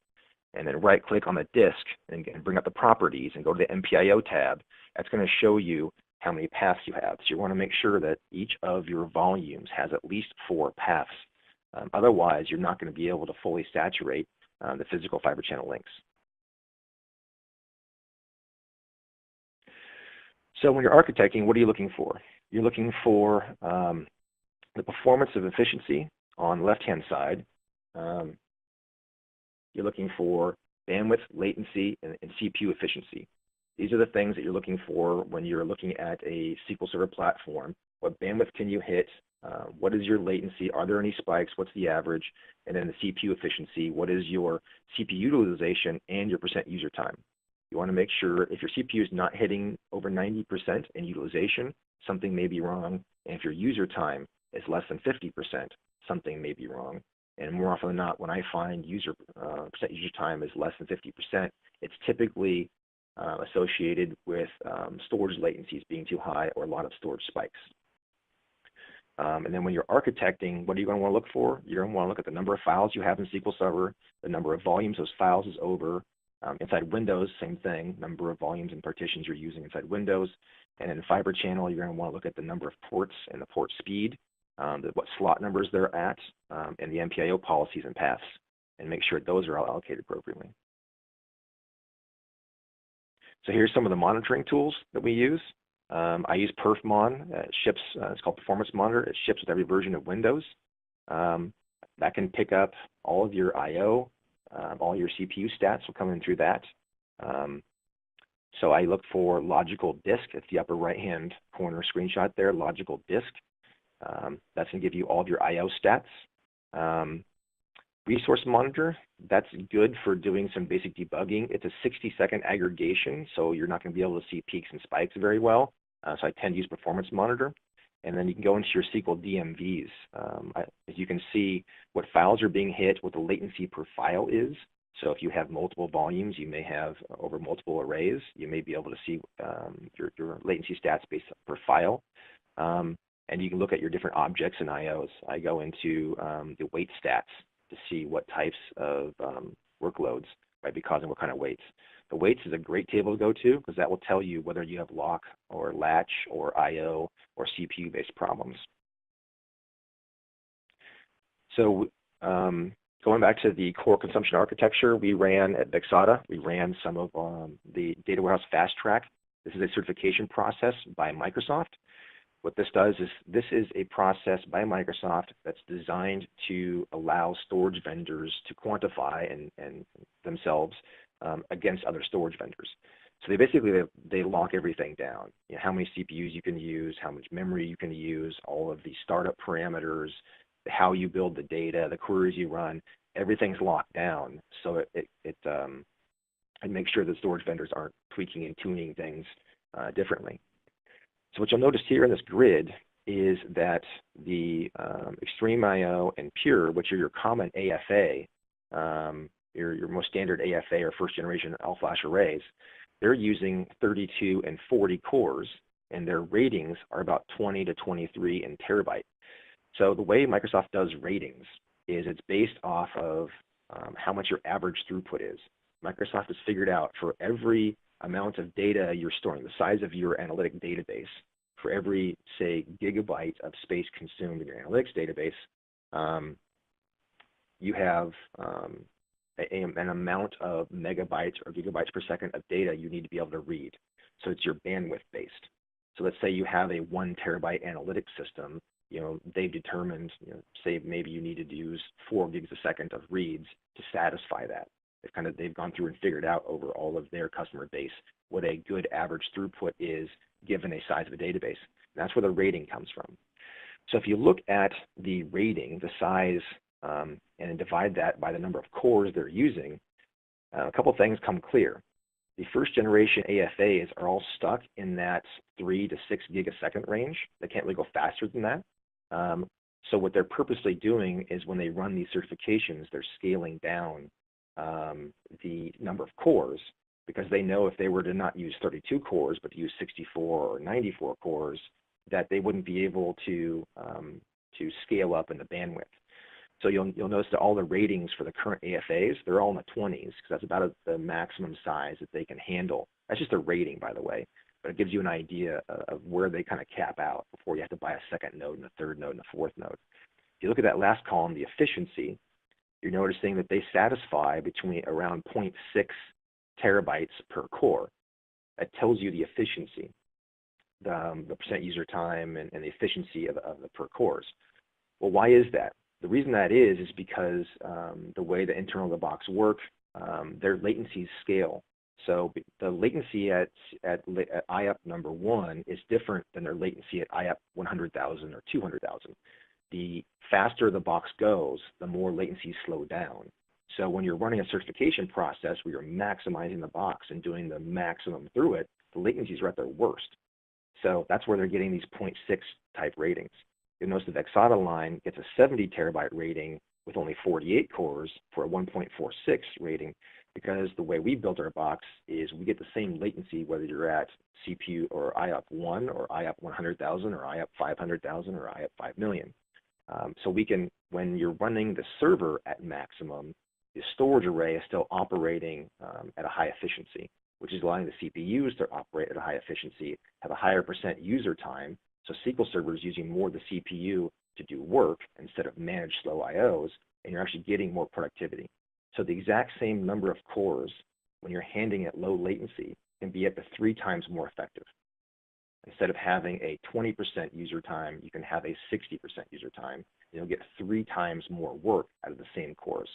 and then right click on the disk and bring up the properties and go to the MPIO tab, that's going to show you how many paths you have. So you want to make sure that each of your volumes has at least 4 paths. Otherwise, you're not going to be able to fully saturate the physical Fibre channel links. So when you're architecting, what are you looking for? You're looking for the performance of efficiency on the left-hand side. You're looking for bandwidth, latency, and CPU efficiency. These are the things that you're looking for when you're looking at a SQL Server platform. What bandwidth can you hit? What is your latency? Are there any spikes? What's the average? And then the CPU efficiency. What is your CPU utilization and your percent user time? You want to make sure if your CPU is not hitting over 90% in utilization, something may be wrong. And if your user time is less than 50%, something may be wrong. And more often than not, when I find percent user time is less than 50%, it's typically associated with storage latencies being too high or a lot of storage spikes. And then when you're architecting, what are you going to want to look for? You're going to want to look at the number of files you have in SQL Server, the number of volumes those files is over. Inside Windows, same thing, number of volumes and partitions you're using inside Windows. And in Fibre channel, you're going to want to look at the number of ports and the port speed, what slot numbers they're at, and the MPIO policies and paths, and make sure those are all allocated appropriately. So here's some of the monitoring tools that we use. I use perfmon. It ships, it's called Performance Monitor. It ships with every version of Windows. That can pick up all of your I/O, all your CPU stats will come in through that. So I look for logical disk. It's the upper right-hand corner screenshot there, logical disk. That's going to give you all of your I/O stats. Resource Monitor, that's good for doing some basic debugging. It's a 60-second aggregation, so you're not going to be able to see peaks and spikes very well. So I tend to use Performance Monitor. And then you can go into your SQL DMVs. As you can see what files are being hit, what the latency per file is. So if you have multiple volumes, you may have over multiple arrays, you may be able to see your latency stats based per file. And you can look at your different objects and IOs. I go into the weight stats to see what types of workloads might be causing what kind of weights. The weights is a great table to go to because that will tell you whether you have lock or latch or IO or CPU-based problems. So going back to the core consumption architecture, we ran at Vexata, we ran some of the Data Warehouse Fast Track. This is a certification process by Microsoft. What this does is this is a process by Microsoft that's designed to allow storage vendors to quantify and themselves against other storage vendors. So they basically they lock everything down. You know, how many CPUs you can use, how much memory you can use, all of the startup parameters, how you build the data, the queries you run, everything's locked down. So it makes sure that storage vendors aren't tweaking and tuning things differently. So what you'll notice here in this grid is that the Extreme IO and Pure, which are your common AFA, your most standard AFA or first generation all-flash arrays, they're using 32 and 40 cores, and their ratings are about 20 to 23 in terabyte. So the way Microsoft does ratings is it's based off of how much your average throughput is. Microsoft has figured out for every amount of data you're storing, the size of your analytic database, for every, say, gigabyte of space consumed in your analytics database, you have an amount of megabytes or gigabytes per second of data you need to be able to read. So it's your bandwidth based. So let's say you have a 1 terabyte analytics system. You know, they've determined, you know, say maybe you needed to use 4 gigs a second of reads to satisfy that. They've gone through and figured out over all of their customer base what a good average throughput is given a size of a database. And that's where the rating comes from. So if you look at the rating, the size, and divide that by the number of cores they're using, a couple things come clear. The first generation AFAs are all stuck in that 3 to 6 gig a second range. They can't really go faster than that. So what they're purposely doing is when they run these certifications, they're scaling down the number of cores, because they know if they were to not use 32 cores but to use 64 or 94 cores, that they wouldn't be able to scale up in the bandwidth. So you'll notice that all the ratings for the current AFAs, they're all in the 20s, because that's about the maximum size that they can handle. That's just a rating, by the way, but it gives you an idea of where they kind of cap out before you have to buy a second node and a third node and a fourth node. If you look at that last column, the efficiency, you're noticing that they satisfy between around 0.6 terabytes per core. That tells you the efficiency, the percent user time and the efficiency of the per cores. Well, why is that? The reason that is because the way the internal of the box work, their latencies scale. So the latency at IUP number 1 is different than their latency at IUP 100,000 or 200,000. The faster the box goes, the more latencies slow down. So when you're running a certification process where you're maximizing the box and doing the maximum through it, the latencies are at their worst. So that's where they're getting these 0.6 type ratings. You'll notice the Vexata line gets a 70 terabyte rating with only 48 cores for a 1.46 rating, because the way we built our box is we get the same latency whether you're at CPU or IUP 1 or IUP 100,000 or IUP 500,000 or IUP 5 million. So we can, when you're running the server at maximum, the storage array is still operating at a high efficiency, which is allowing the CPUs to operate at a high efficiency, have a higher percent user time. So SQL Server is using more of the CPU to do work instead of manage slow IOs, and you're actually getting more productivity. So the exact same number of cores, when you're handling at low latency, can be up to 3 times more effective. Instead of having a 20% user time, you can have a 60% user time. You'll get 3 times more work out of the same cores.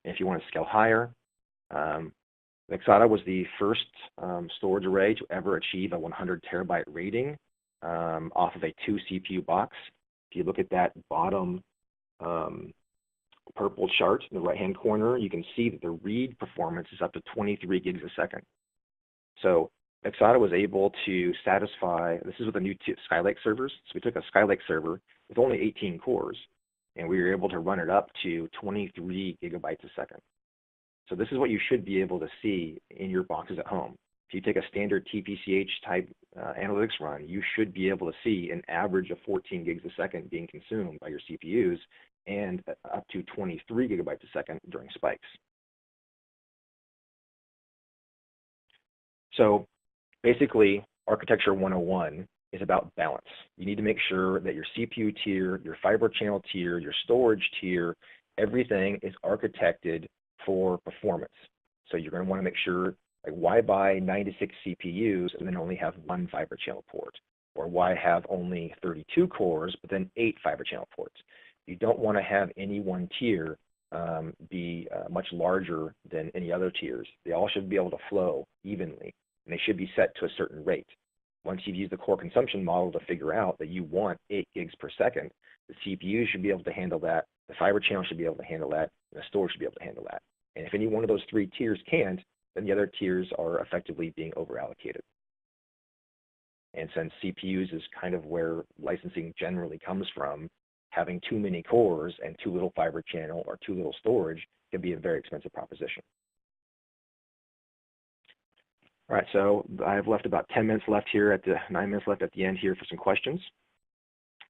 And if you want to scale higher, Vexata was the first storage array to ever achieve a 100 terabyte rating off of a 2 CPU box. If you look at that bottom purple chart in the right-hand corner, you can see that the read performance is up to 23 gigs a second. So Vexata was able to satisfy, this is with the new Skylake servers. So we took a Skylake server with only 18 cores, and we were able to run it up to 23 gigabytes a second. So this is what you should be able to see in your boxes at home. If you take a standard TPCH type analytics run, you should be able to see an average of 14 gigs a second being consumed by your CPUs and up to 23 gigabytes a second during spikes. So basically, Architecture 101 is about balance. You need to make sure that your CPU tier, your fiber channel tier, your storage tier, everything is architected for performance. So you're going to want to make sure, like, why buy 96 CPUs and then only have 1 fiber channel port? Or why have only 32 cores but then 8 fiber channel ports? You don't want to have any one tier be much larger than any other tiers. They all should be able to flow evenly, and they should be set to a certain rate. Once you've used the core consumption model to figure out that you want 8 gigs per second, the CPU should be able to handle that, the Fibre channel should be able to handle that, and the storage should be able to handle that. And if any one of those 3 tiers can't, then the other tiers are effectively being over-allocated. And since CPUs is kind of where licensing generally comes from, having too many cores and too little Fibre channel or too little storage can be a very expensive proposition. All right, so I've left about 10 minutes left here 9 minutes left at the end here for some questions.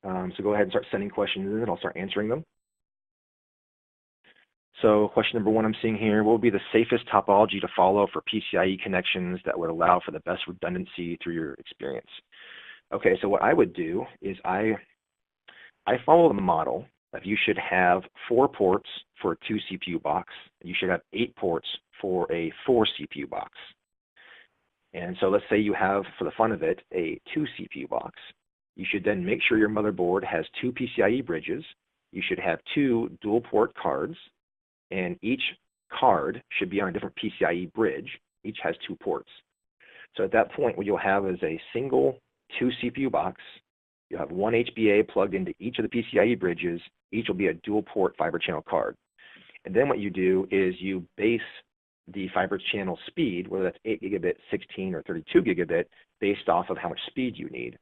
So go ahead and start sending questions in and I'll start answering them. So question number 1 I'm seeing here, what would be the safest topology to follow for PCIe connections that would allow for the best redundancy through your experience? Okay, so what I would do is I follow the model of you should have 4 ports for a 2 CPU box, and you should have 8 ports for a 4 CPU box. And so let's say you have, for the fun of it, a 2 CPU box. You should then make sure your motherboard has 2 PCIe bridges. You should have 2 dual port cards, and each card should be on a different PCIe bridge. Each has 2 ports. So at that point, what you'll have is a single 2 CPU box. You'll have 1 HBA plugged into each of the PCIe bridges. Each will be a dual port Fibre channel card. And then what you do is you base the Fibre channel speed, whether that's 8 gigabit, 16, or 32 gigabit, based off of how much speed you need.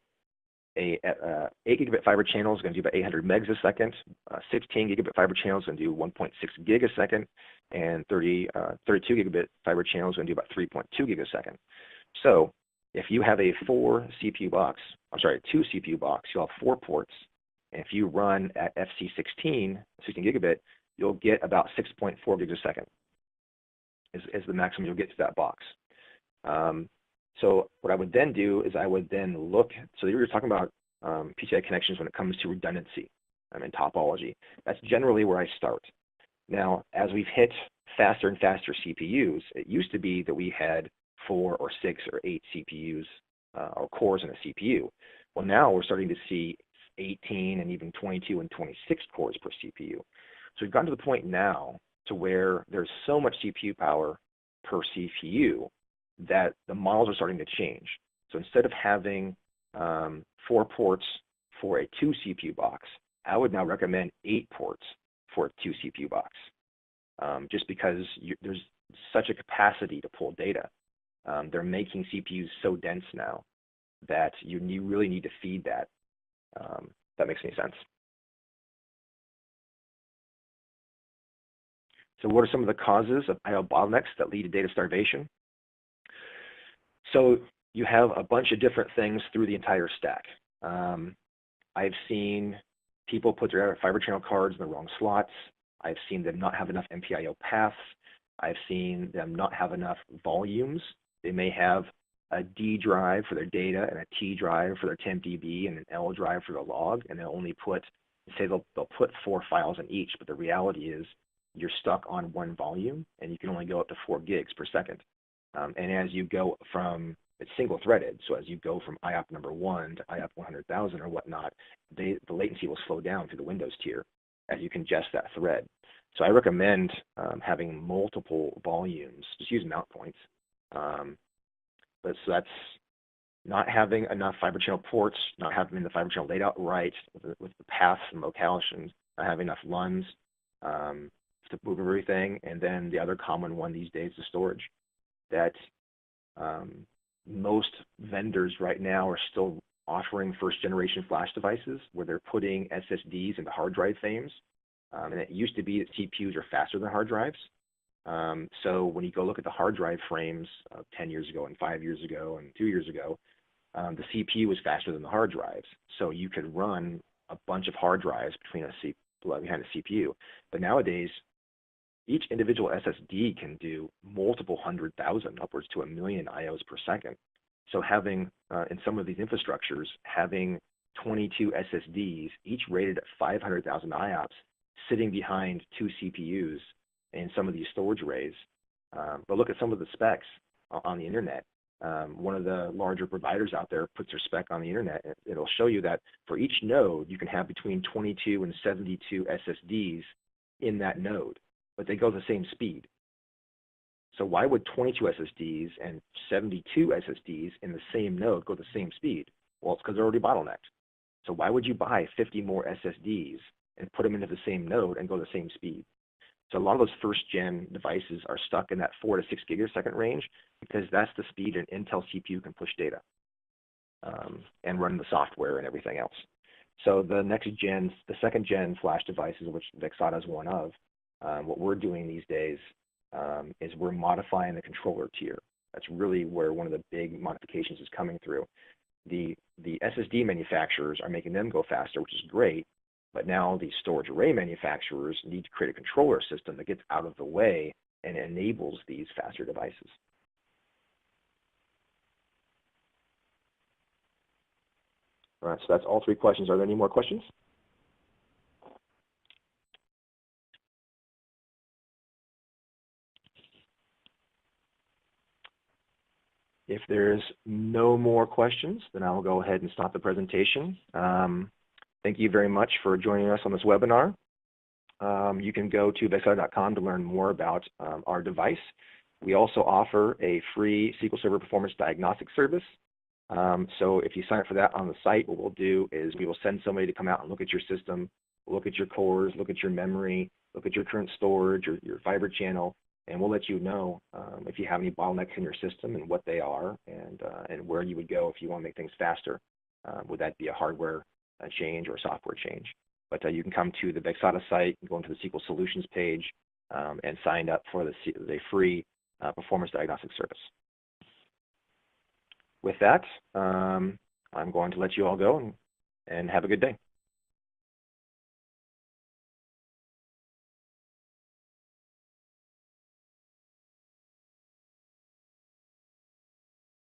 A 8 gigabit Fibre channel is going to do about 800 megs a second. 16 gigabit Fibre channel is going to do 1.6 gig a second, and 32 gigabit Fibre channel is going to do about 3.2 gig a second. So if you have a 2 CPU box, you'll have 4 ports, and if you run at FC16, 16 gigabit, you'll get about 6.4 gigs a second is the maximum you'll get to that box. So what I would then do is I would then look, so you were talking about PCI connections when it comes to redundancy and topology. That's generally where I start. Now, as we've hit faster and faster CPUs, it used to be that we had 4 or 6 or 8 CPUs or cores in a CPU. Well, now we're starting to see 18 and even 22 and 26 cores per CPU. So we've gotten to the point now to where there's so much CPU power per CPU that the models are starting to change. So instead of having 4 ports for a 2 CPU box, I would now recommend 8 ports for a 2 CPU box, just because there's such a capacity to pull data. They're making CPUs so dense now that you really need to feed that. That makes any sense. So what are some of the causes of I/O bottlenecks that lead to data starvation? So you have a bunch of different things through the entire stack. I've seen people put their Fibre channel cards in the wrong slots. I've seen them not have enough MPIO paths. I've seen them not have enough volumes. They may have a D drive for their data and a T drive for their tempdb and an L drive for the log, and they'll only put, say they'll put 4 files in each, but the reality is you're stuck on 1 volume and you can only go up to 4 gigs per second. And as you go from, it's single threaded, so as you go from IOP number 1 to IOP 100,000 or whatnot, the latency will slow down through the Windows tier as you congest that thread. So I recommend having multiple volumes, just use mount points. But so that's not having enough Fibre channel ports, not having the Fibre channel laid out right with the paths and locations, not having enough LUNs to move everything, and then the other common one these days is storage. That most vendors right now are still offering first-generation flash devices where they're putting SSDs into hard drive frames. And it used to be that CPUs are faster than hard drives. So when you go look at the hard drive frames 10 years ago and 5 years ago and 2 years ago, the CPU was faster than the hard drives. So you could run a bunch of hard drives behind a CPU. But nowadays, each individual SSD can do multiple 100,000, upwards to 1 million IOs per second. So having, in some of these infrastructures, having 22 SSDs, each rated at 500,000 IOPS, sitting behind 2 CPUs in some of these storage arrays. But look at some of the specs on the internet. One of the larger providers out there puts their spec on the internet. It'll show you that for each node, you can have between 22 and 72 SSDs in that node. but they go the same speed. So why would 22 SSDs and 72 SSDs in the same node go the same speed? Well, it's because they're already bottlenecked. So why would you buy 50 more SSDs and put them into the same node and go the same speed? So a lot of those first-gen devices are stuck in that 4 to 6 gigabit range because that's the speed an Intel CPU can push data and run the software and everything else. So the next gen, the second-gen flash devices, which Vexata is one of, what we're doing these days is we're modifying the controller tier. That's really where one of the big modifications is coming through. The SSD manufacturers are making them go faster, which is great, but now the storage array manufacturers need to create a controller system that gets out of the way and enables these faster devices. All right, so that's all 3 questions. Are there any more questions? If there's no more questions, then I'll go ahead and stop the presentation. Thank you very much for joining us on this webinar. You can go to vexata.com to learn more about our device. We also offer a free SQL Server Performance Diagnostic service. So if you sign up for that on the site, what we'll do is we will send somebody to come out and look at your system, look at your cores, look at your memory, look at your current storage or your Fibre channel, and we'll let you know if you have any bottlenecks in your system and what they are and where you would go if you want to make things faster. Would that be a hardware change or a software change? But you can come to the Vexata site, go into the SQL Solutions page, and sign up for the free performance diagnostic service. With that, I'm going to let you all go and have a good day.